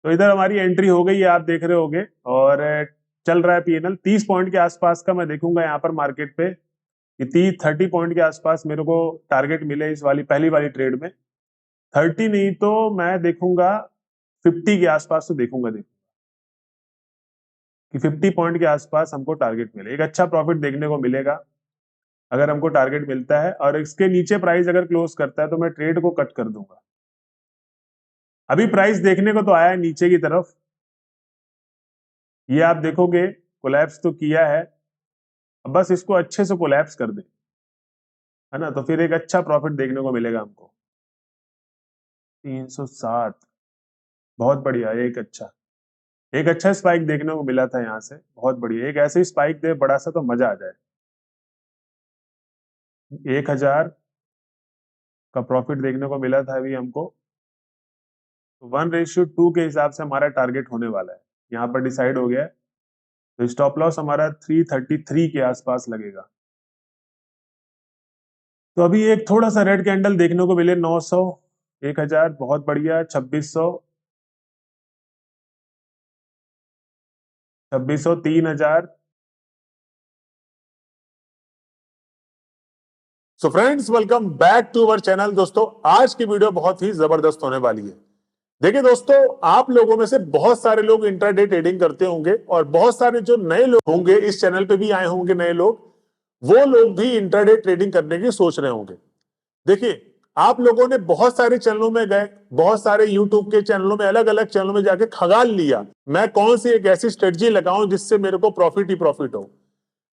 तो इधर हमारी एंट्री हो गई है, आप देख रहे होगे। और चल रहा है पीएनएल 30 पॉइंट के आसपास का। मैं देखूंगा यहाँ पर मार्केट पे कि 30 पॉइंट के आसपास मेरे को टारगेट मिले इस वाली पहली वाली ट्रेड में। 30 नहीं तो मैं देखूंगा 50 के आसपास, तो देखूंगा कि 50 पॉइंट के आसपास हमको टारगेट मिले, एक अच्छा प्रॉफिट देखने को मिलेगा अगर हमको टारगेट मिलता है। और इसके नीचे प्राइस अगर क्लोज करता है तो मैं ट्रेड को कट कर दूंगा। अभी प्राइस देखने को तो आया है नीचे की तरफ, ये आप देखोगे कोलैप्स तो किया है। अब बस इसको अच्छे से कोलैप्स कर दे, है ना, तो फिर एक अच्छा प्रॉफिट देखने को मिलेगा हमको। 360, बहुत बढ़िया। एक अच्छा स्पाइक देखने को मिला था यहाँ से, बहुत बढ़िया। एक ऐसे ही स्पाइक दे बड़ा सा तो मजा आ जाए। 1000 का प्रॉफिट देखने को मिला था अभी हमको, तो 1:2 के हिसाब से हमारा टारगेट होने वाला है, यहाँ पर डिसाइड हो गया है। तो स्टॉप लॉस हमारा 333 के आसपास लगेगा। तो अभी एक थोड़ा सा रेड कैंडल देखने को मिले, 900, 1000, बहुत बढ़िया। 2600, 3000। So friends, welcome back to our channel. दोस्तों, आज की वीडियो बहुत ही जबरदस्त होने वाली है। देखिए दोस्तों, आप लोगों में से बहुत सारे लोग इंट्राडे ट्रेडिंग करते होंगे और बहुत सारे जो नए लोग होंगे, इस चैनल पे भी आए होंगे नए लोग, वो लोग भी इंट्राडे ट्रेडिंग करने की सोच रहे होंगे। देखिए, आप लोगों ने बहुत सारे चैनलों में गए, बहुत सारे यूट्यूब के चैनलों में, अलग अलग चैनलों में जाके खगाल लिया मैं कौन सी एक ऐसी स्ट्रेटजी लगाऊं जिससे मेरे को प्रॉफिट ही प्रॉफिट हो।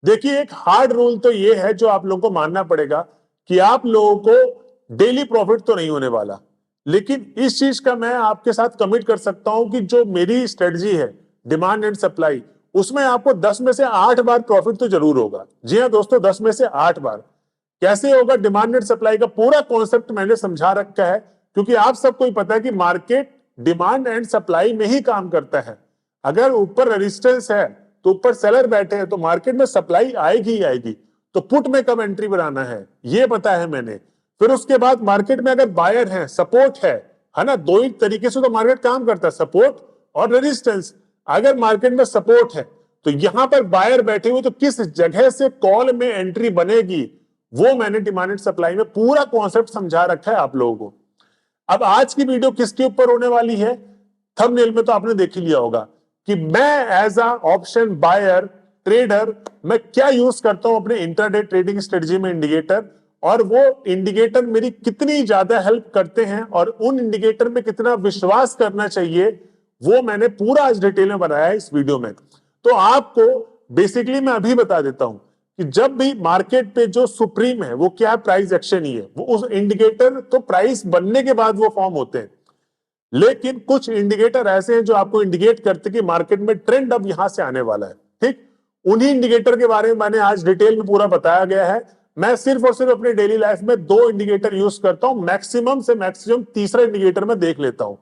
देखिए, एक हार्ड रूल तो ये है जो आप लोगों को मानना पड़ेगा कि आप लोगों को डेली प्रॉफिट तो नहीं होने वाला, लेकिन इस चीज का मैं आपके साथ कमिट कर सकता हूं कि जो मेरी स्ट्रेटजी है डिमांड एंड सप्लाई, उसमें आपको 10 में से 8 बार प्रॉफिट तो जरूर होगा। जी हाँ दोस्तों, 10 में से 8 बार। कैसे होगा? डिमांड एंड सप्लाई का पूरा कॉन्सेप्ट मैंने समझा रखा है, क्योंकि आप सबको ही पता है कि मार्केट डिमांड एंड सप्लाई में ही काम करता है। अगर ऊपर रेजिस्टेंस है तो ऊपर सेलर बैठे हैं तो मार्केट में सप्लाई आएगी ही आएगी। तो पुट में कब एंट्री बनाना है ये पता है मैंने। फिर उसके बाद मार्केट में अगर बायर है, सपोर्ट है ना, दो ही तरीके से तो मार्केट काम करता है, सपोर्ट और रेजिस्टेंस। अगर मार्केट में सपोर्ट है तो यहां पर बायर बैठे हुए, तो किस जगह से कॉल में एंट्री बनेगी वो मैंने डिमांड एंड सप्लाई में पूरा कॉन्सेप्ट समझा रखा है आप लोगों को। अब आज की वीडियो किसके ऊपर होने वाली है? थंबनेल में तो आपने देख ही लिया होगा कि मैं as a option buyer trader मैं क्या यूज करता हूं अपने इंट्राडे ट्रेडिंग स्ट्रेटजी में इंडिकेटर, और वो इंडिकेटर मेरी कितनी ज्यादा हेल्प करते हैं और उन इंडिकेटर में कितना विश्वास करना चाहिए, वो मैंने पूरा आज डिटेल में बनाया है इस वीडियो में। तो आपको बेसिकली मैं अभी बता देता हूं कि जब भी मार्केट पे जो सुप्रीम है वो क्या है, प्राइस एक्शन ही है। वो उस इंडिकेटर तो प्राइस बनने के बाद वो फॉर्म होते हैं, लेकिन कुछ इंडिकेटर ऐसे हैं जो आपको इंडिकेट करते कि मार्केट में ट्रेंड अब यहां से आने वाला है। ठीक, उन्हीं इंडिकेटर के बारे में मैंने आज डिटेल में पूरा बताया गया है। मैं सिर्फ और सिर्फ अपनी डेली लाइफ में 2 इंडिकेटर यूज करता हूं, मैक्सिमम से मैक्सिमम तीसरा इंडिकेटर में देख लेता हूं।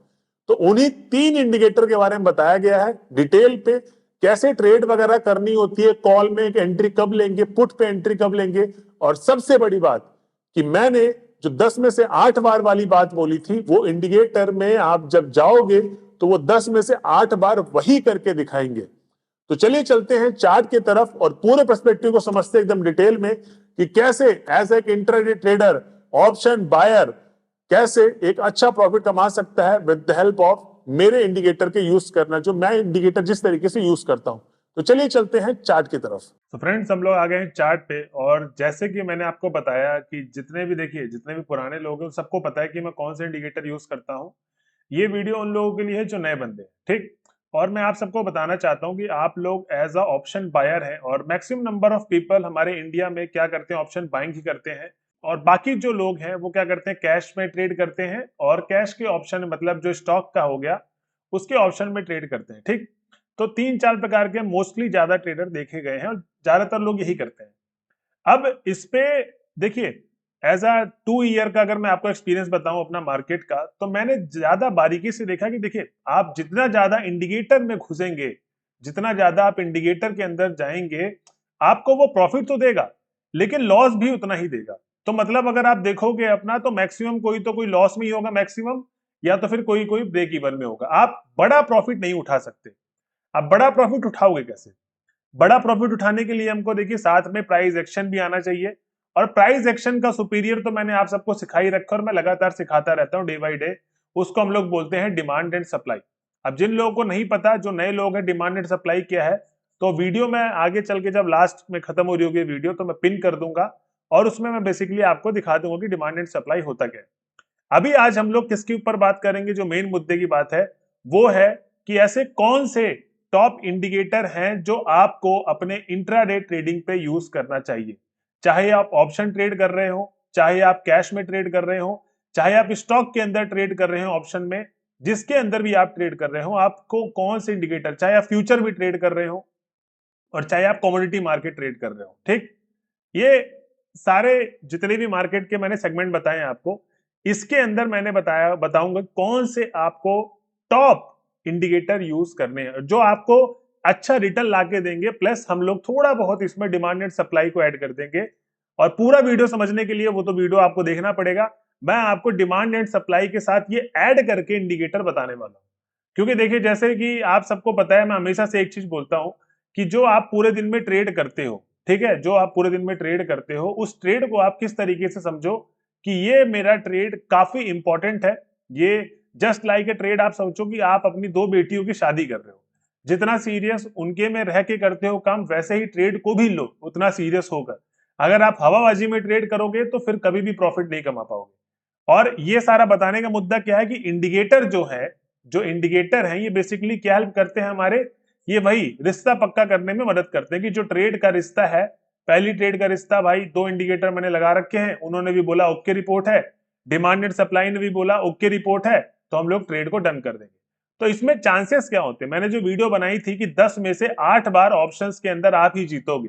तो उन्हीं 3 इंडिकेटर के बारे में बताया गया है डिटेल पे, कैसे ट्रेड वगैरह करनी होती है, कॉल में एक एंट्री कब लेंगे, पुट पे एंट्री कब लेंगे, और सबसे बड़ी बात कि मैंने जो 10 में से 8 बार वाली बात बोली थी, वो इंडिकेटर में आप जब जाओगे तो वो 10 में से 8 बार वही करके दिखाएंगे। तो चलिए चलते हैं चार्ट की तरफ और पूरे पर्सपेक्टिव को समझते हैं एकदम डिटेल में कि कैसे एज एक इंट्राडे ट्रेडर, ऑप्शन बायर, कैसे एक अच्छा प्रॉफिट कमा सकता है विद द हेल्प ऑफ मेरे इंडिकेटर के यूज करना, जो मैं इंडिकेटर जिस तरीके से यूज करता हूं। तो चलिए चलते हैं चार्ट की तरफ। तो फ्रेंड्स, हम लोग आ गए हैं चार्ट पे। और जैसे कि मैंने आपको बताया कि जितने भी पुराने लोग हैं सबको पता है कि मैं कौन से इंडिकेटर यूज करता हूँ। ये वीडियो उन लोगों के लिए है जो नए बंदे हैं, ठीक। और मैं आप सबको बताना चाहता हूँ कि आप लोग एज अ ऑप्शन बायर हैं, और मैक्सिमम नंबर ऑफ पीपल हमारे इंडिया में क्या करते हैं, ऑप्शन बाइंग ही करते हैं। और बाकी जो लोग हैं वो क्या करते हैं, कैश में ट्रेड करते हैं, और कैश के ऑप्शन मतलब जो स्टॉक का हो गया उसके ऑप्शन में ट्रेड करते हैं, ठीक। तो 3-4 प्रकार के मोस्टली ज्यादा ट्रेडर देखे गए हैं और ज्यादातर लोग यही करते हैं। अब इस पे देखिए, एज अ 2 ईयर का अगर मैं आपको एक्सपीरियंस बताऊं अपना मार्केट का, तो मैंने ज्यादा बारीकी से देखा कि देखिए, आप जितना ज्यादा इंडिकेटर में घुसेंगे, जितना ज्यादा आप इंडिकेटर के अंदर जाएंगे, आपको वो प्रॉफिट तो देगा लेकिन लॉस भी उतना ही देगा। तो मतलब अगर आप देखोगे अपना, तो मैक्सिमम कोई तो कोई लॉस में ही होगा मैक्सिमम, या तो फिर कोई कोई ब्रेक इवन में होगा। आप बड़ा प्रॉफिट नहीं उठा सकते। आप बड़ा प्रॉफिट उठाओगे कैसे? बड़ा प्रॉफिट उठाने के लिए हमको देखिए साथ में प्राइस एक्शन भी आना चाहिए, और प्राइस एक्शन का सुपीरियर तो मैंने आप सबको सिखा ही रखा और मैं लगातार सिखाता रहता हूँ डे बाई डे। उसको हम लोग बोलते हैं डिमांड एंड सप्लाई। अब जिन लोगों को नहीं पता, जो नए लोग हैं, डिमांड एंड सप्लाई क्या है, तो वीडियो में आगे चल के जब लास्ट में खत्म हो रही होगी वीडियो तो मैं पिन कर दूंगा और उसमें मैं बेसिकली आपको दिखा दूंगा कि डिमांड एंड सप्लाई होता क्या है। अभी आज हम लोग किसके ऊपर बात करेंगे? जो मेन मुद्दे की बात है वो है कि ऐसे कौन से टॉप इंडिकेटर हैं जो आपको अपने इंट्राडे ट्रेडिंग पे यूज करना चाहिए। चाहे आप ऑप्शन ट्रेड कर रहे हो, चाहे आप कैश में ट्रेड कर रहे हो, चाहे आप स्टॉक के अंदर ट्रेड कर रहे हो ऑप्शन में, जिसके अंदर भी आप ट्रेड कर रहे हो, आपको कौन से इंडिकेटर, चाहे आप फ्यूचर भी ट्रेड कर रहे हो और चाहे आप कमोडिटी मार्केट ट्रेड कर रहे हो, ठीक, ये सारे जितने भी मार्केट के मैंने सेगमेंट बताए हैं आपको, इसके अंदर मैंने बताऊंगा कौन से आपको टॉप इंडिकेटर यूज करने हैं जो आपको अच्छा रिटर्न लाके देंगे, प्लस हम लोग थोड़ा बहुत इसमें डिमांड एंड सप्लाई को ऐड कर देंगे। और पूरा वीडियो समझने के लिए वो तो वीडियो आपको देखना पड़ेगा। मैं आपको डिमांड एंड सप्लाई के साथ ये ऐड करके इंडिकेटर बताने वाला हूं, क्योंकि देखिए जैसे कि आप सबको पता है, मैं हमेशा से एक चीज बोलता हूं कि जो आप पूरे दिन में ट्रेड करते हो, ठीक है, जो आप पूरे दिन में ट्रेड करते हो, उस ट्रेड को आप किस तरीके से समझो कि ये मेरा ट्रेड काफी इंपॉर्टेंट है। ये जस्ट लाइक ए ट्रेड आप सोचो कि आप अपनी दो बेटियों की शादी कर रहे हो, जितना सीरियस उनके में रह के करते हो काम, वैसे ही ट्रेड को भी लो उतना सीरियस होकर। अगर आप हवाबाजी में ट्रेड करोगे तो फिर कभी भी प्रॉफिट नहीं कमा पाओगे। और ये सारा बताने का मुद्दा क्या है कि इंडिकेटर जो है, जो इंडिकेटर है, ये बेसिकली क्या हेल्प करते हैं हमारे, ये वही रिश्ता पक्का करने में मदद करते हैं कि जो ट्रेड का रिश्ता है, पहली ट्रेड का रिश्ता, भाई दो इंडिकेटर मैंने लगा रखे हैं, उन्होंने भी बोला ओके रिपोर्ट है, डिमांड एंड सप्लाई ने भी बोला ओके रिपोर्ट है, तो हम लोग ट्रेड को डन कर देंगे। तो इसमें चांसेस क्या होते हैं? मैंने जो वीडियो बनाई थी कि 10 में से 8 बार ऑप्शंस के अंदर आप ही जीतोगे,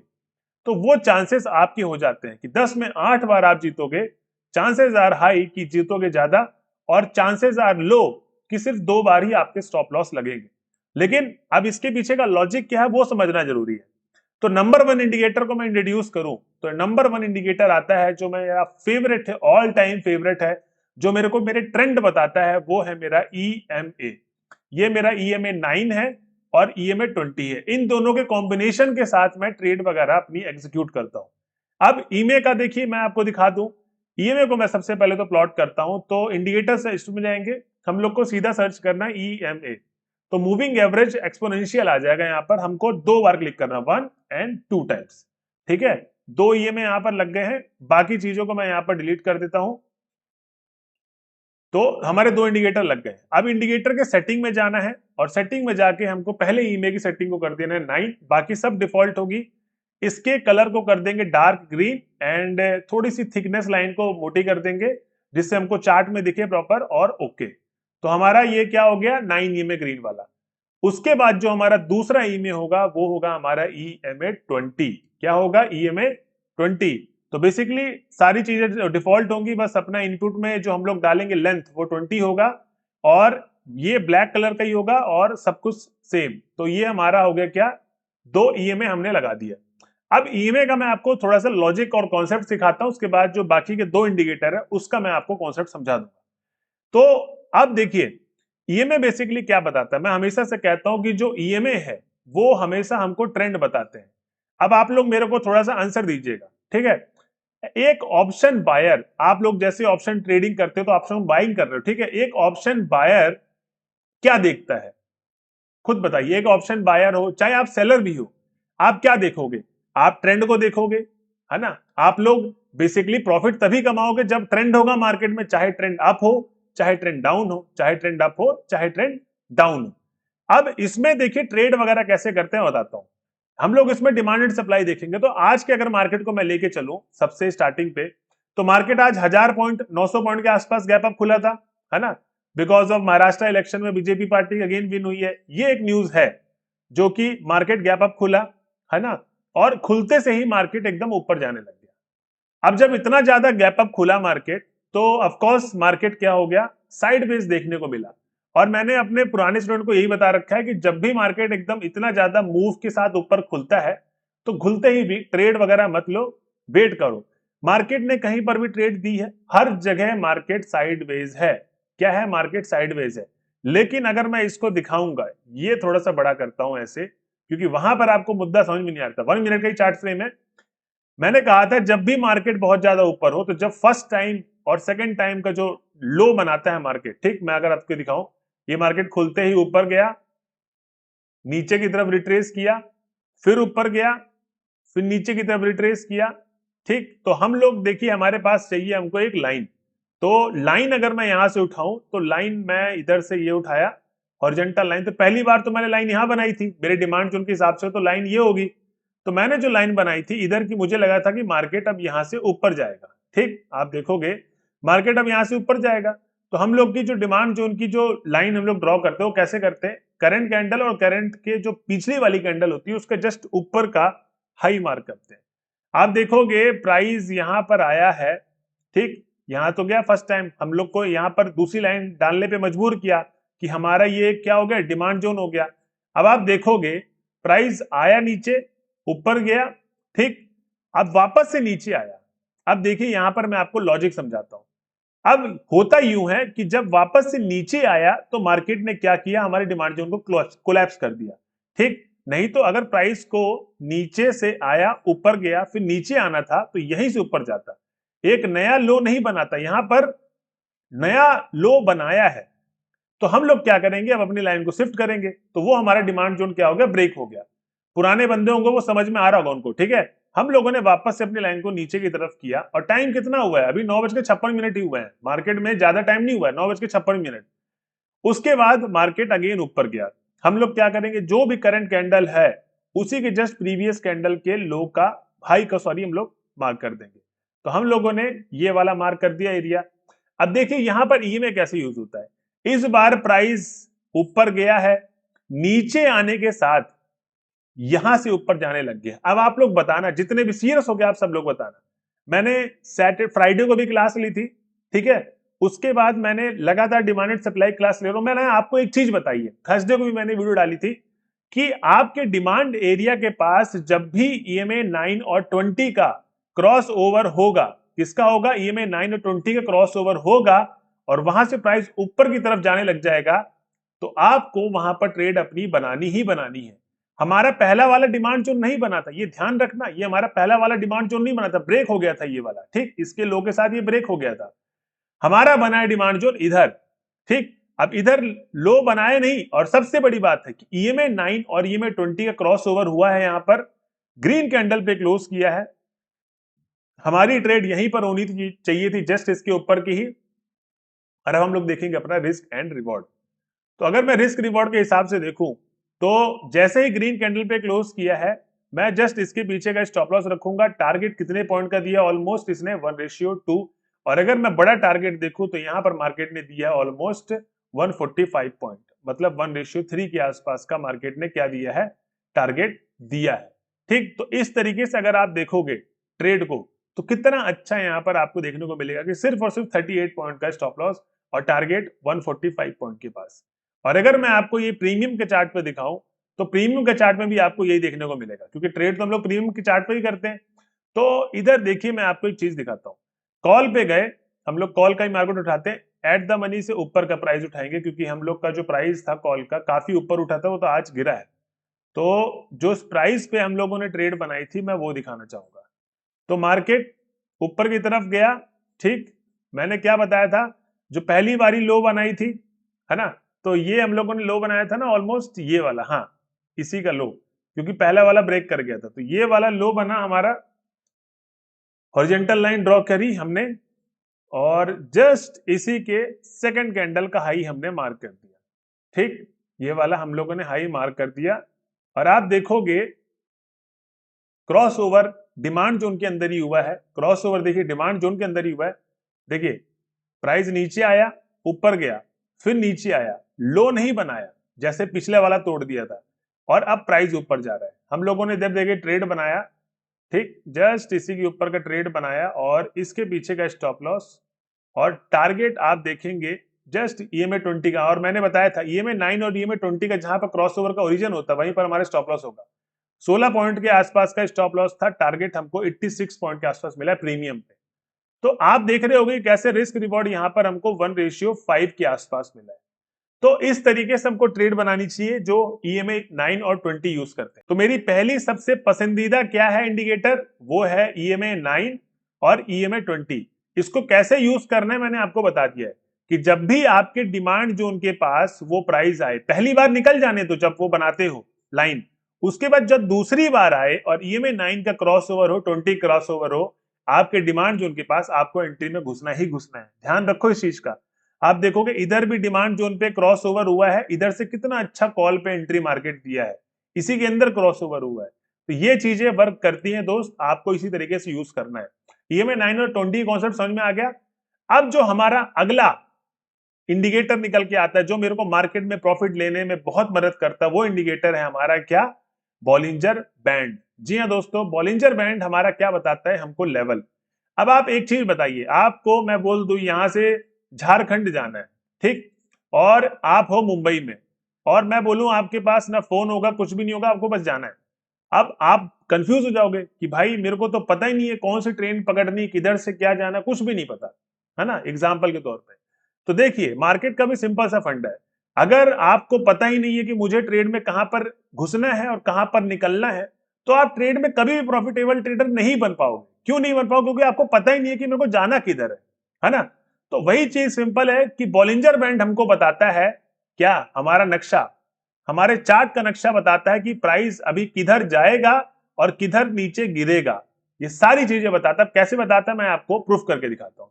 तो वो चांसेस आपके हो जाते हैं कि 10 में 8 बार आप जीतोगे। चांसेस आर हाई कि जीतोगे ज्यादा, और चांसेस आर लो कि सिर्फ 2 बार ही आपके स्टॉप लॉस लगेंगे। लेकिन अब इसके पीछे का लॉजिक क्या है वो समझना जरूरी है। तो नंबर 1 इंडिकेटर को मैं इंट्रोड्यूस करूं तो नंबर 1 इंडिकेटर आता है जो मेरा फेवरेट है, ऑल टाइम फेवरेट है, जो मेरे को मेरे ट्रेंड बताता है, वो है मेरा EMA। ये मेरा EMA 9 है और EMA 20 है। इन दोनों के कॉम्बिनेशन के साथ मैं ट्रेड वगैरह अपनी एग्जीक्यूट करता हूं। अब EMA का देखिए मैं आपको दिखा दूं। EMA को मैं सबसे पहले तो प्लॉट करता हूं, तो इंडिकेटर से इसमें जाएंगे, हम लोग को सीधा सर्च करना है EMA, तो मूविंग एवरेज एक्सपोनेंशियल आ जाएगा। यहाँ पर हमको 2 बार क्लिक करना, 1 एंड 2 टाइम्स, ठीक है। 2 EMA यहाँ पर लग गए हैं, बाकी चीजों को मैं यहाँ पर डिलीट कर देता हूं। तो हमारे 2 इंडिकेटर लग गए। अब इंडिकेटर के सेटिंग में जाना है और सेटिंग में जाके हमको पहले EMA की सेटिंग को कर देना है 9, बाकी सब डिफॉल्ट होगी। इसके कलर को कर देंगे डार्क ग्रीन एंड थोड़ी सी थिकनेस लाइन को मोटी कर देंगे जिससे हमको चार्ट में दिखे प्रॉपर, और ओके। तो हमारा ये क्या हो गया, 9 EMA ग्रीन वाला। उसके बाद जो हमारा दूसरा EMA होगा वो होगा हमारा EMA 20। क्या होगा? EMA 20। तो बेसिकली सारी चीजें डिफॉल्ट होंगी, बस अपना इनपुट में जो हम लोग डालेंगे लेंथ वो 20 होगा, और ये ब्लैक कलर का ही होगा और सब कुछ सेम। तो ये हमारा हो गया क्या, 2 EMA हमने लगा दिया। अब EMA का मैं आपको थोड़ा सा लॉजिक और कॉन्सेप्ट सिखाता हूं, उसके बाद जो बाकी के 2 इंडिकेटर है उसका मैं आपको कॉन्सेप्ट समझा दूंगा। तो अब देखिए EMA बेसिकली क्या बताता है। मैं हमेशा से कहता हूं कि जो EMA है वो हमेशा हमको ट्रेंड बताते हैं। अब आप लोग मेरे को थोड़ा सा आंसर दीजिएगा, ठीक है। एक ऑप्शन बायर, आप लोग जैसे ऑप्शन ट्रेडिंग करते हो तो ऑप्शन बाइंग कर रहे हो, ठीक है। एक ऑप्शन बायर क्या देखता है, खुद बताइए। एक ऑप्शन बायर हो चाहे आप सेलर भी हो, आप क्या देखोगे? आप ट्रेंड को देखोगे, है ना। आप लोग बेसिकली प्रॉफिट तभी कमाओगे जब ट्रेंड होगा मार्केट में, चाहे ट्रेंड अप हो चाहे ट्रेंड डाउन हो, चाहे ट्रेंड अप हो चाहे ट्रेंड डाउन हो। अब इसमें देखिए ट्रेड वगैरह कैसे करते हैं बताता हूं। हम लोग इसमें डिमांड एंड सप्लाई देखेंगे। तो आज के अगर मार्केट को मैं लेके चलूं सबसे स्टार्टिंग पे, तो मार्केट आज 1000 पॉइंट 900 पॉइंट के आसपास गैप अप खुला था, है ना। बिकॉज ऑफ महाराष्ट्र इलेक्शन में बीजेपी पार्टी अगेन विन हुई है, ये एक न्यूज है जो कि मार्केट गैप अप खुला, है ना, और खुलते से ही मार्केट एकदम ऊपर जाने लग गया। अब जब इतना ज्यादा गैप अप खुला मार्केट, तो ऑफकोर्स मार्केट क्या हो गया, साइडवेज देखने को मिला। और मैंने अपने पुराने स्टूडेंट को यही बता रखा है कि जब भी मार्केट एकदम इतना ज्यादा मूव के साथ ऊपर खुलता है तो खुलते ही भी ट्रेड वगैरह मत लो, वेट करो। मार्केट ने कहीं पर भी ट्रेड दी है, हर जगह मार्केट साइडवेज है। क्या है, मार्केट साइडवेज है। लेकिन अगर मैं इसको दिखाऊंगा, ये थोड़ा सा बड़ा करता हूं ऐसे, क्योंकि वहां पर आपको मुद्दा समझ में नहीं आता। 1 मिनट का ही चार्ट फ्रेम है। मैंने कहा था जब भी मार्केट बहुत ज्यादा ऊपर हो, तो जब फर्स्ट टाइम और सेकंड टाइम का जो लो बनाता है मार्केट, ठीक, मैं अगर आपको दिखाऊं, ये मार्केट खुलते ही ऊपर गया, नीचे की तरफ रिट्रेस किया, फिर ऊपर गया, फिर नीचे की तरफ रिट्रेस किया, ठीक। तो हम लोग देखिए, हमारे पास चाहिए हमको एक लाइन। तो लाइन अगर मैं यहां से उठाऊं, तो लाइन मैं इधर से ये उठाया, हॉरिजॉन्टल लाइन। तो पहली बार तो मैंने लाइन यहां बनाई थी, मेरे डिमांड जोन के हिसाब से, तो लाइन ये होगी। तो मैंने जो लाइन बनाई थी इधर की, मुझे लगा था कि मार्केट अब यहां से ऊपर जाएगा, ठीक। आप देखोगे मार्केट अब यहां से ऊपर जाएगा। तो हम लोग की जो डिमांड जोन की जो लाइन हम लोग ड्रॉ करते हैं, वो कैसे करते हैं, करंट कैंडल और करंट के जो पिछली वाली कैंडल होती है उसका जस्ट ऊपर का हाई मार्क करते हैं। आप देखोगे प्राइस यहां पर आया है, ठीक, यहां तो गया फर्स्ट टाइम, हम लोग को यहां पर दूसरी लाइन डालने पे मजबूर किया कि हमारा ये क्या हो गया, डिमांड जोन हो गया। अब आप देखोगे प्राइस आया नीचे, ऊपर गया, ठीक, अब वापस से नीचे आया। अब देखिए यहां पर मैं आपको लॉजिक समझाता हूं। अब होता यूं है कि जब वापस से नीचे आया तो मार्केट ने क्या किया, हमारे डिमांड जोन को कोलैप्स कर दिया, ठीक। नहीं तो अगर प्राइस को नीचे से आया, ऊपर गया, फिर नीचे आना था, तो यहीं से ऊपर जाता, एक नया लो नहीं बनाता। यहां पर नया लो बनाया है, तो हम लोग क्या करेंगे, अब अपनी लाइन को शिफ्ट करेंगे, तो वो हमारा डिमांड जोन क्या हो गया, ब्रेक हो गया। पुराने बंदे होंगे वो समझ में आ रहा होगा उनको, ठीक है। हम लोगों ने वापस से अपनी लाइन को नीचे की तरफ किया, और टाइम कितना हुआ है, अभी 9:56 ही हुए हैं, मार्केट में ज्यादा टाइम नहीं हुआ है, 9:56। उसके बाद मार्केट अगेन ऊपर गया। हम लोग क्या करेंगे, जो भी करंट कैंडल है उसी के जस्ट प्रीवियस कैंडल के लो का, हाई का सॉरी, हम लोग मार्क कर देंगे। तो हम लोगों ने ये वाला मार्क कर दिया एरिया। अब देखिए यहां पर ईएमए कैसे यूज होता है। इस बार प्राइस ऊपर गया है, नीचे आने के साथ यहां से ऊपर जाने लग गया। अब आप लोग बताना, जितने भी सीरियस हो गए आप सब लोग बताना। मैंने सैटरडे फ्राइडे को भी क्लास ली थी, ठीक है, उसके बाद मैंने लगातार डिमांड एंड सप्लाई क्लास ले रहा हूं। मैंने आपको एक चीज बताई है, थर्सडे को भी मैंने वीडियो डाली थी, कि आपके डिमांड एरिया के पास जब भी ईएमए 9 और 20 का क्रॉस ओवर होगा, किसका होगा, ईएमए 9 और 20 का क्रॉस ओवर होगा, और वहां से प्राइस ऊपर की तरफ जाने लग जाएगा, तो आपको वहां पर ट्रेड अपनी बनानी ही बनानी है। हमारा पहला वाला डिमांड जोन नहीं बना था, ये ध्यान रखना, ये हमारा पहला वाला डिमांड जोन नहीं बना था, ब्रेक हो गया था ये वाला, ठीक, इसके लो के साथ ये ब्रेक हो गया था। हमारा बना है डिमांड जोन इधर, ठीक। अब इधर लो बनाए नहीं, और सबसे बड़ी बात है कि ईएमए 9 और ईएमए 20 का क्रॉस ओवर हुआ है, यहां पर ग्रीन कैंडल पे क्लोज किया है। हमारी ट्रेड यहीं पर होनी चाहिए थी, जस्ट इसके ऊपर की ही। और अब हम लोग देखेंगे अपना रिस्क एंड रिवॉर्ड। तो अगर मैं रिस्क रिवॉर्ड के हिसाब से देखूं, तो जैसे ही ग्रीन कैंडल पे क्लोज किया है, मैं जस्ट इसके पीछे का स्टॉप लॉस रखूंगा। टारगेट कितने पॉइंट का दिया, ऑलमोस्ट इसने 1:2। और अगर मैं बड़ा टारगेट देखूं, तो यहां पर मार्केट ने दिया है ऑलमोस्ट 145 पॉइंट, मतलब 1:3 के आसपास का मार्केट ने क्या दिया है, टारगेट दिया है, ठीक। तो इस तरीके से अगर आप देखोगे ट्रेड को, तो कितना अच्छा यहां पर आपको देखने को मिलेगा कि सिर्फ और सिर्फ 38 पॉइंट का स्टॉप लॉस और टारगेट 145 पॉइंट के पास। और अगर मैं आपको ये प्रीमियम के चार्ट पे दिखाऊं, तो प्रीमियम के चार्ट में भी आपको यही देखने को मिलेगा, क्योंकि ट्रेड तो हम लोग प्रीमियम के चार्ट पे ही करते हैं। तो इधर देखिए मैं आपको एक चीज दिखाता हूं। कॉल पे गए, हम लोग कॉल का ही मार्केट उठाते हैं, एट द मनी से ऊपर का प्राइस उठाएंगे, क्योंकि हम लोग का जो प्राइस था कॉल का काफी ऊपर उठा था, वो तो आज गिरा है। तो जो प्राइस पे हम लोगों ने ट्रेड बनाई थी, मैं वो दिखाना चाहूंगा। तो मार्केट ऊपर की तरफ गया, ठीक, मैंने क्या बताया था, जो पहली बारी लो बनाई थी, है ना, तो ये हम लोगों ने लो बनाया था ना, ऑलमोस्ट ये वाला, हाँ, इसी का लो, क्योंकि पहला वाला ब्रेक कर गया था, तो ये वाला लो बना हमारा, हॉरिजॉन्टल लाइन ड्रॉ करी हमने, और जस्ट इसी के सेकंड कैंडल का हाई हमने मार्क कर दिया, ठीक, ये वाला हम लोगों ने हाई मार्क कर दिया। और आप देखोगे क्रॉस ओवर डिमांड जोन के अंदर ही हुआ है, क्रॉस ओवर देखिए डिमांड जोन के अंदर ही हुआ है। देखिए प्राइस नीचे आया, ऊपर गया, फिर नीचे आया, लो नहीं बनाया, जैसे पिछले वाला तोड़ दिया था, और अब प्राइस ऊपर जा रहा है। हम लोगों ने इधर देखिए ट्रेड बनाया, ठीक, जस्ट इसी के ऊपर का ट्रेड बनाया, और इसके पीछे का स्टॉप लॉस और टारगेट आप देखेंगे जस्ट ईएमए 20 का। और मैंने बताया था ईएमए 9 और ईएमए 20 का जहां पर क्रॉस ओवर का ओरिजिन होता है, वहीं पर हमारे स्टॉप लॉस होगा। 16 पॉइंट के आसपास का स्टॉप लॉस था, टारगेट हमको 86 पॉइंट के आसपास मिला प्रीमियम पे। तो आप देख रहे होगे कैसे रिस्क रिवॉर्ड यहाँ पर हमको 1:5 के आसपास मिला है। तो इस तरीके से हमको ट्रेड बनानी चाहिए जो EMA 9 और 20 यूज करते हैं। तो मेरी पहली सबसे पसंदीदा क्या है इंडिकेटर, वो है EMA 9 और EMA 20। इसको कैसे यूज करना है मैंने आपको बता दिया है कि जब भी आपके डिमांड जोन के पास वो प्राइस आए, पहली बार निकल जाने तो जब वो बनाते हो लाइन, उसके बाद जब दूसरी बार आए और EMA 9 का क्रॉस ओवर हो, 20 क्रॉस ओवर हो आपके डिमांड जोन के पास, आपको एंट्री में घुसना ही घुसना है। ध्यान रखो इस चीज का। आप देखोगे इधर भी डिमांड जोन पे क्रॉस ओवर हुआ है, इधर से कितना अच्छा कॉल पे एंट्री मार्केट दिया है, इसी के अंदर क्रॉस ओवर हुआ है। तो ये चीजें वर्क करती हैं दोस्त, आपको इसी तरीके से यूज करना है। EMA 9 और 20 कॉन्सेप्ट समझ में आ गया। अब जो हमारा अगला इंडिकेटर निकल के आता है जो मेरे को मार्केट में प्रॉफिट लेने में बहुत मदद करता है, वो इंडिकेटर है हमारा क्या, बॉलिंजर बैंड। जी हाँ दोस्तों, बॉलिंजर बैंड हमारा क्या बताता है हमको, लेवल। अब आप एक चीज बताइए, आपको मैं बोल दूं यहां से झारखंड जाना है, ठीक, और आप हो मुंबई में, और मैं बोलूं आपके पास ना फोन होगा कुछ भी नहीं होगा, आपको बस जाना है। अब आप कंफ्यूज हो जाओगे कि भाई मेरे को तो पता ही नहीं है कौन सी ट्रेन पकड़नी, किधर से क्या जाना, कुछ भी नहीं पता है ना, एग्जाम्पल के तौर पर। तो देखिए मार्केट का भी सिंपल सा फंडा है। अगर आपको पता ही नहीं है कि मुझे ट्रेड में कहां पर घुसना है और कहां पर निकलना है, तो आप ट्रेड में कभी भी प्रॉफिटेबल ट्रेडर नहीं बन पाओगे। क्यों नहीं बन पाओगे? क्योंकि आपको पता ही नहीं है कि मेरे को जाना किधर है ना। तो वही चीज सिंपल है कि बॉलिंजर बैंड हमको बताता है क्या, हमारा नक्शा, हमारे चार्ट का नक्शा बताता है कि प्राइस अभी किधर जाएगा और किधर नीचे गिरेगा, ये सारी चीजें बताता है। कैसे बताता है मैं आपको प्रूफ करके दिखाता हूं।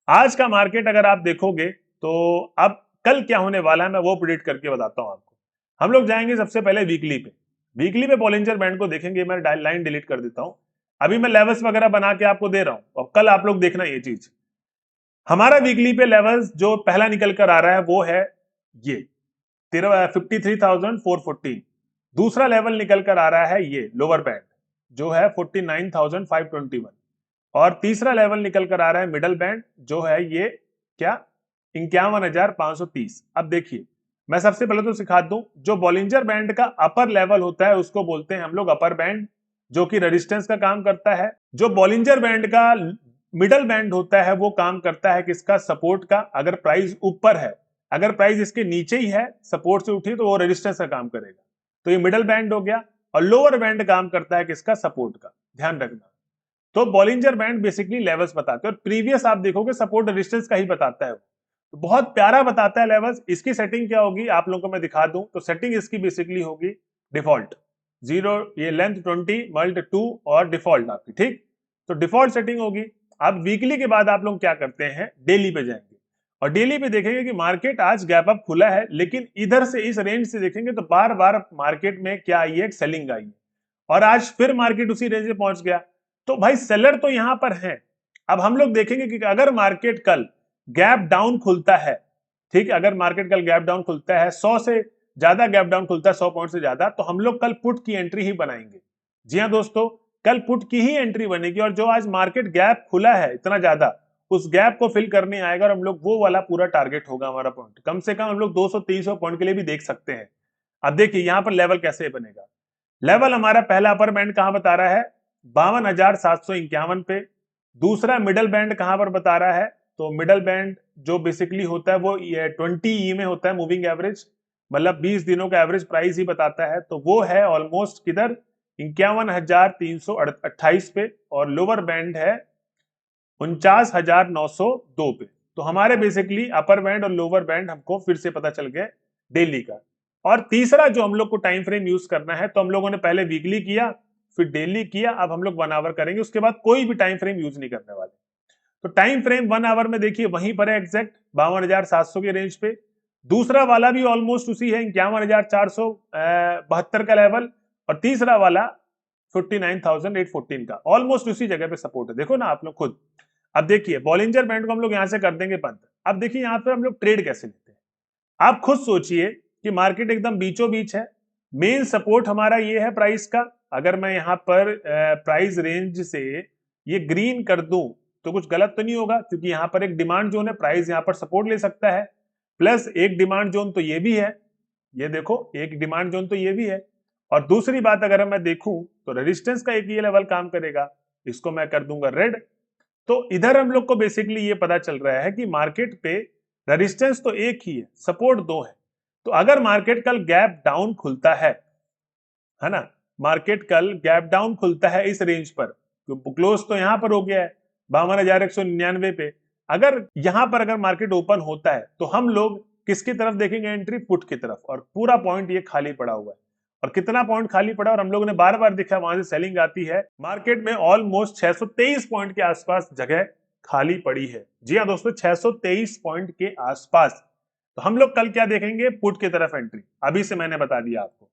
आज का मार्केट अगर आप देखोगे तो अब कल क्या होने वाला है मैं वो प्रिडिक्ट करके बताता हूं आपको। हम लोग जाएंगे सबसे पहले वीकली पे। वीकली पे बॉलिंजर बैंड को देखेंगे। मैं लाइन डिलीट कर देता हूं, अभी मैं लेवल्स वगैरह बना के आपको दे रहा हूं और कल आप लोग देखना ये चीज। हमारा वीकली पे लेवल्स जो पहला निकल कर आ रहा है वो है ये 53,414। दूसरा लेवल निकल कर आ रहा है ये लोअर बैंड जो है 49,521। और तीसरा लेवल निकल कर आ रहा है मिडल बैंड जो है ये क्या, 51,530। अब देखिए मैं सबसे पहले तो सिखा दूं, जो बॉलिंजर बैंड का अपर लेवल होता है उसको बोलते हैं हम लोग अपर बैंड, जो कि रेजिस्टेंस का काम करता है। जो बॉलिंजर बैंड का मिडल बैंड होता है वो काम करता है किसका, सपोर्ट का। अगर प्राइस ऊपर है, अगर प्राइस इसके नीचे ही है, सपोर्ट से उठी, तो वो रेजिस्टेंस का काम करेगा। तो ये मिडल बैंड हो गया। और लोअर बैंड काम करता है किसका, सपोर्ट का। ध्यान रखना। तो बॉलिंजर बैंड बेसिकली लेवल्स बताते हैं और प्रीवियस आप देखोगे सपोर्ट रेजिस्टेंस का ही बताता है वो। तो बहुत प्यारा बताता है लेवल्स। इसकी सेटिंग क्या होगी आप लोगों को मैं दिखा दूं, तो सेटिंग इसकी बेसिकली होगी डिफॉल्ट 0, ये लेंथ 20 मल्ट 2 और डिफॉल्ट आपकी, ठीक। तो डिफॉल्ट सेटिंग होगी। अब वीकली के बाद आप लोग क्या करते हैं, डेली पे जाएंगे और डेली पे देखेंगे कि मार्केट आज गैप अप खुला है, लेकिन इधर से इस रेंज से देखेंगे तो बार बार मार्केट में क्या आई है, सेलिंग आई है और आज फिर मार्केट उसी रेंज में पहुंच गया। तो भाई सेलर तो यहां पर है। अब हम लोग देखेंगे कि अगर मार्केट कल गैप डाउन खुलता है, ठीक, अगर मार्केट कल गैप डाउन खुलता है, 100 से ज्यादा गैप डाउन खुलता है, 100 पॉइंट से ज्यादा, तो हम लोग कल पुट की एंट्री ही बनाएंगे। जी हाँ दोस्तों, कल पुट की ही एंट्री बनेगी और जो आज मार्केट गैप खुला है इतना ज्यादा, उस गैप को फिल करने आएगा और हम लोग वो वाला पूरा टारगेट होगा हमारा पॉइंट। कम से कम हम लोग 200-300 पॉइंट के लिए भी देख सकते हैं। अब देखिए यहां पर लेवल कैसे बनेगा। लेवल हमारा पहला अपर बैंड कहां बता रहा है, 52,751 पे। दूसरा मिडल बैंड कहां पर बता रहा है, तो मिडल बैंड जो बेसिकली होता है वो 20 में होता है, मूविंग एवरेज, मतलब 20 दिनों का एवरेज प्राइस ही बताता है। तो वो है ऑलमोस्ट किधर, 51,328 पे। और लोअर बैंड है 49,902 पे। तो हमारे बेसिकली अपर बैंड और लोअर बैंड हमको फिर से पता चल गया डेली का। और तीसरा जो हम लोग को टाइम फ्रेम यूज करना है, तो हम लोगों ने पहले वीकली किया, फिर डेली किया, अब हम लोग 1 आवर करेंगे, उसके बाद कोई भी टाइम फ्रेम यूज नहीं करने वाले। तो टाइम फ्रेम 1 आवर में देखिए वहीं पर है एग्जैक्ट 52,700 के रेंज पे। दूसरा वाला भी ऑलमोस्ट उसी है, 51,472 का लेवल। और तीसरा वाला 59,814 का, ऑलमोस्ट उसी जगह पे सपोर्ट है। देखो ना आप लोग खुद। अब देखिए बॉलिंजर बैंड को हम लोग यहां से कर देंगे बंद। अब देखिए यहां पर हम लोग ट्रेड कैसे लेते हैं, आप खुद सोचिए कि मार्केट एकदम बीचों बीच है। मेन सपोर्ट हमारा ये है प्राइस का। अगर मैं यहां पर प्राइस रेंज से ये ग्रीन कर दूं तो कुछ गलत तो नहीं होगा, क्योंकि यहां पर एक डिमांड जोन है, प्राइस यहां पर सपोर्ट ले सकता है। प्लस एक डिमांड जोन तो ये भी है, ये देखो एक डिमांड जोन तो ये भी है। और दूसरी बात अगर मैं देखूं तो रेजिस्टेंस का एक ये लेवल काम करेगा, इसको मैं कर दूंगा रेड। तो इधर हम लोग को बेसिकली ये पता चल रहा है कि मार्केट पे रेजिस्टेंस तो एक ही है, सपोर्ट दो है। तो अगर मार्केट कल गैप डाउन खुलता है ना, मार्केट कल गैप डाउन खुलता है इस रेंज पर, क्लोज तो यहां पर हो गया है 52,199 पे। अगर यहां पर अगर मार्केट ओपन होता है तो हम लोग किसकी तरफ देखेंगे एंट्री? पुट की तरफ। और पूरा पॉइंट ये खाली पड़ा हुआ है। और कितना पॉइंट खाली पड़ा, और हम लोगों ने बार बार देखा वहां से सेलिंग आती है। मार्केट में ऑलमोस्ट 623 पॉइंट के आसपास जगह खाली पड़ी है। जी हाँ दोस्तों, 623 पॉइंट के आसपास। तो हम लोग कल क्या देखेंगे? पुट की तरफ एंट्री। अभी से मैंने बता दिया आपको।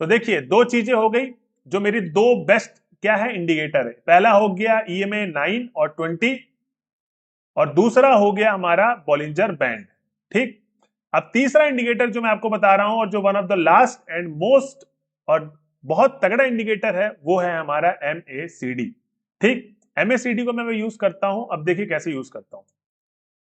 तो देखिए, दो चीजें हो गई जो मेरी दो बेस्ट क्या है इंडिकेटर है। पहला हो गया EMA 9 और 20, और दूसरा हो गया हमारा बॉलिंजर बैंड। ठीक, अब तीसरा इंडिकेटर जो मैं आपको बता रहा हूं और जो one of the last and most और बहुत तगड़ा इंडिकेटर है, वो है हमारा MACD। ठीक, MACD को मैं यूज करता हूं। अब देखिए कैसे यूज करता हूं।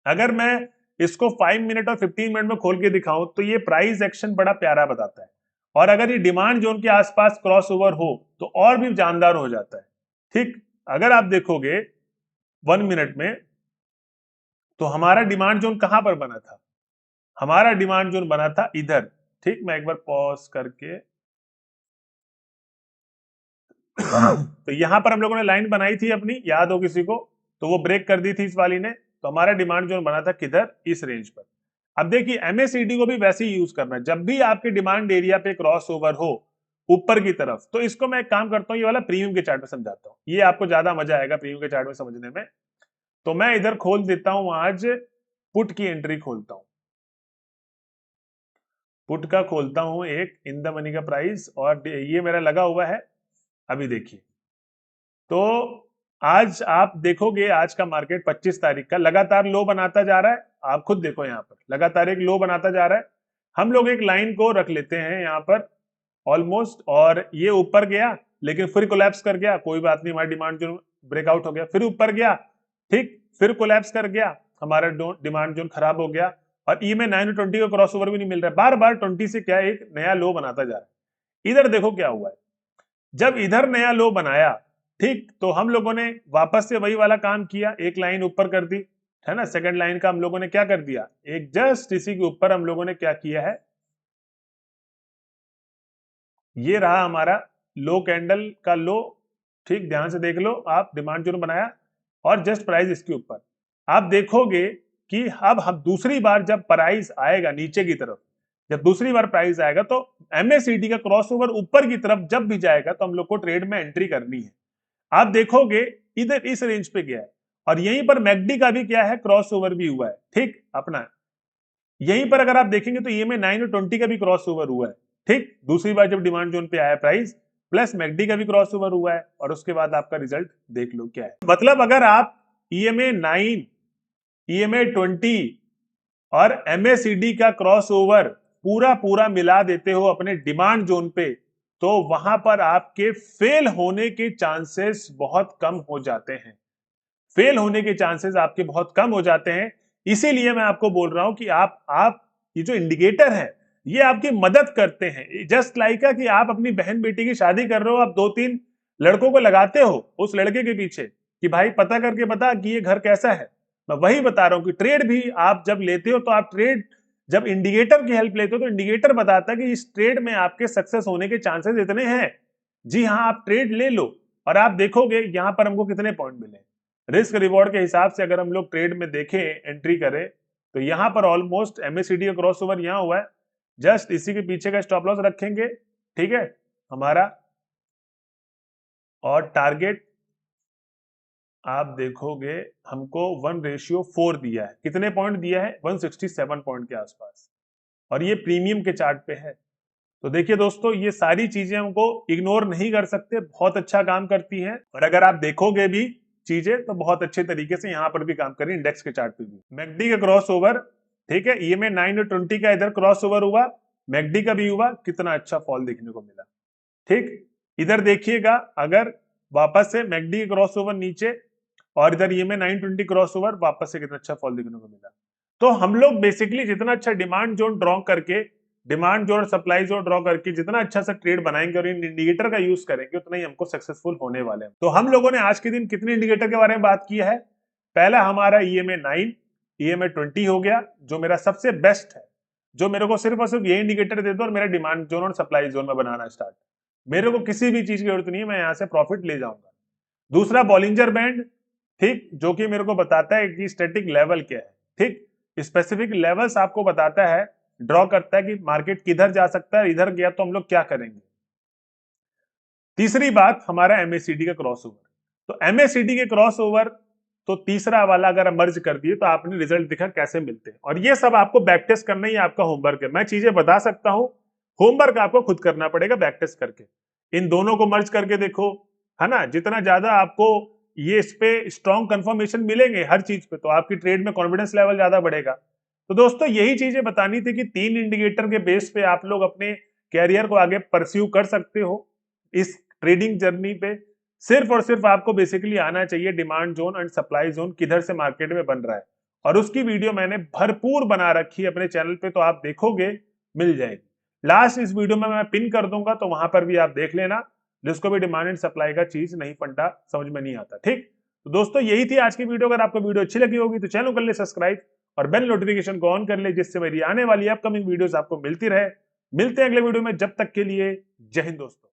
अगर मैं इसको 5 मिनट और 15 मिनट में खोल के दिखाऊं तो ये प्राइस एक्शन बड़ा प्यारा बताता है। और अगर ये डिमांड जोन के आसपास क्रॉस ओवर हो तो और भी जानदार हो जाता है। ठीक, अगर आप देखोगे 1 मिनट में, तो हमारा डिमांड जोन कहां पर बना था? हमारा डिमांड जोन बना था इधर। ठीक, मैं एक बार पॉज करके तो यहां पर हम लोगों ने लाइन बनाई थी अपनी, याद हो किसी को, तो वो ब्रेक कर दी थी इस वाली ने। तो हमारा डिमांड जोन बना था किधर? इस रेंज पर। अब देखिए, MACD को भी वैसे ही यूज करना है। जब भी आपके डिमांड एरिया पे क्रॉस ओवर हो ऊपर की तरफ, तो इसको मैं एक काम करता हूं, ये वाला प्रीमियम के चार्ट में समझाता हूं। ये आपको ज्यादा मजा आएगा प्रीमियम के चार्ट में समझने में। तो मैं इधर खोल देता हूं, आज पुट की एंट्री खोलता हूं। पुट का खोलता हूं एक इन द मनी का प्राइस, और ये मेरा लगा हुआ है। अभी देखिए, तो आज आप देखोगे आज का मार्केट 25 तारीख का लगातार लो बनाता जा रहा है। आप खुद देखो, यहां पर लगातार एक लो बनाता जा रहा है। हम लोग एक लाइन को रख लेते हैं यहां पर ऑलमोस्ट, और ये ऊपर गया लेकिन फिर कोलैप्स कर गया। कोई बात नहीं, हमारा डिमांड जोन ब्रेकआउट हो गया, फिर ऊपर गया। ठीक, फिर कोलैप्स कर गया, हमारा डिमांड जोन खराब हो गया। और EMA 9 और 20 का क्रॉस ओवर भी नहीं मिल रहा है। बार बार 20 से क्या एक नया लो बनाता जा रहा है। इधर देखो क्या हुआ है, जब इधर नया लो बनाया, ठीक, तो हम लोगों ने वापस से वही वाला काम किया, एक लाइन ऊपर कर दी, है ना। सेकंड लाइन का हम लोगों ने क्या कर दिया, एक जस्ट इसी के ऊपर हम लोगों ने क्या किया है, ये रहा हमारा लो कैंडल का लो। ठीक, ध्यान से देख लो आप, डिमांड जोन बनाया और जस्ट प्राइस इसके ऊपर। आप देखोगे कि अब हम दूसरी बार जब प्राइस आएगा नीचे की तरफ, जब दूसरी बार प्राइस आएगा तो MACD का क्रॉसओवर ऊपर की तरफ जब भी जाएगा तो हम लोग को ट्रेड में एंट्री करनी है। आप देखोगे इधर इस रेंज पे गया है, और यहीं पर मैकडी का भी क्या है, क्रॉसओवर भी हुआ है। ठीक, अपना यहीं पर अगर आप देखेंगे तो EMA 9 और 20 का भी क्रॉस ओवर हुआ है। ठीक, दूसरी बार जब डिमांड जोन पे आया प्राइस, प्लस मैकडी का भी क्रॉस ओवर हुआ है, और उसके बाद आपका रिजल्ट देख लो क्या है। मतलब अगर आप EMA 9, EMA 20 और MACD का क्रॉस ओवर पूरा पूरा मिला देते हो अपने डिमांड जोन पे, तो वहां पर आपके फेल होने के चांसेस बहुत कम हो जाते हैं। फेल होने के चांसेस आपके बहुत कम हो जाते हैं। इसीलिए मैं आपको बोल रहा हूं कि आप ये जो इंडिकेटर है, ये आपकी मदद करते हैं। जस्ट लाइक कि आप अपनी बहन बेटी की शादी कर रहे हो, आप 2-3 लड़कों को लगाते हो उस लड़के के पीछे कि भाई पता करके बता कि ये घर कैसा है। मैं वही बता रहा हूं कि ट्रेड भी आप जब लेते हो, तो आप ट्रेड जब इंडिकेटर की हेल्प लेते हो, तो इंडिकेटर बताता है कि इस ट्रेड में आपके सक्सेस होने के चांसेस इतने हैं। जी हाँ, आप ट्रेड ले लो और आप देखोगे यहां पर हमको कितने पॉइंट मिले। रिस्क रिवॉर्ड के हिसाब से अगर हम लोग ट्रेड में देखें, एंट्री करें, तो यहां पर ऑलमोस्ट MACD का क्रॉस ओवर यहां हुआ है। जस्ट इसी के पीछे का स्टॉप लॉस रखेंगे, ठीक है हमारा। और टारगेट आप देखोगे हमको 1:4 दिया है। कितने पॉइंट दिया है? 167 पॉइंट के आसपास, और ये प्रीमियम के चार्ट पे है। तो देखिए दोस्तों, ये सारी चीजें हमको इग्नोर नहीं कर सकते, बहुत अच्छा काम करती हैं। और अगर आप देखोगे भी चीजें, तो बहुत अच्छे तरीके से यहां पर भी काम करें, इंडेक्स के चार्ट पे भी। मैकडी का क्रॉस ओवर, ठीक है, EMA 9 और 20 का इधर क्रॉस ओवर हुआ, मैकडी का भी हुआ, कितना अच्छा फॉल देखने को मिला। ठीक, इधर देखिएगा, अगर वापस से मैकडी क्रॉस ओवर नीचे और इधर EMA 920 क्रॉस ओवर, वापस से कितना अच्छा फॉल देखने को मिला। तो हम लोग बेसिकली जितना अच्छा डिमांड जोन ड्रॉ करके, डिमांड जोन और सप्लाई जोन ड्रॉ करके जितना अच्छा सा ट्रेड बनाएंगे और इन इंडिकेटर का यूज करेंगे, उतना ही हमको सक्सेसफुल होने वाले हैं। तो हम लोगों ने आज के दिन कितने इंडिकेटर के बारे में बात की है? पहला हमारा EMA 9, EMA 20 हो गया, जो मेरा सबसे बेस्ट है, जो मेरे को सिर्फ और सिर्फ ये इंडिकेटर दे दो और मेरा डिमांड जोन और सप्लाई जोन में बनाना स्टार्ट। मेरे को किसी भी चीज की जरूरत नहीं है, मैं यहां से प्रॉफिट ले जाऊंगा। दूसरा बॉलिंजर बैंड, ठीक, जो कि मेरे को बताता है कि स्टैटिक लेवल क्या है, ठीक, स्पेसिफिक लेवल्स आपको बताता है, ड्रॉ करता है कि मार्केट किधर जा सकता है, इधर गया तो हम लोग क्या करेंगे। तीसरी बात हमारा MACD का क्रॉसओवर, तो MACD के क्रॉसओवर तो तीसरा वाला अगर मर्ज कर दिए तो आपने रिजल्ट दिखा कैसे मिलते हैं। और ये सब आपको बैक टेस्ट करना ही आपका होमवर्क है। मैं चीजें बता सकता हूं, होमवर्क आपको खुद करना पड़ेगा बैक टेस्ट करके। इन दोनों को मर्ज करके देखो, है ना, जितना ज्यादा आपको ये इस पे स्ट्रॉन्ग कंफर्मेशन मिलेंगे हर चीज पे, तो आपकी ट्रेड में कॉन्फिडेंस लेवल ज्यादा बढ़ेगा। तो दोस्तों यही चीजें बतानी थी कि 3 इंडिकेटर के बेस पे आप लोग अपने कैरियर को आगे परस्यू कर सकते हो इस ट्रेडिंग जर्नी पे। सिर्फ और सिर्फ आपको बेसिकली आना चाहिए demand zone and supply zone किधर से मार्केट में बन रहा है, और उसकी वीडियो मैंने भरपूर बना रखी है अपने चैनल पे, तो आप देखोगे मिल जाएगी। लास्ट इस वीडियो में मैं पिन कर दूंगा, तो वहां पर भी आप देख लेना, जिसको भी डिमांड एंड सप्लाई का चीज नहीं फंडा समझ में नहीं आता। ठीक, तो दोस्तों यही थी आज की वीडियो। अगर आपको वीडियो अच्छी लगी होगी तो चैनल कर ले सब्सक्राइब और बेल नोटिफिकेशन को ऑन कर ले, जिससे मेरी आने वाली अपकमिंग वीडियोस आपको मिलती रहे। मिलते हैं अगले वीडियो में, जब तक के लिए जय हिंद दोस्तों।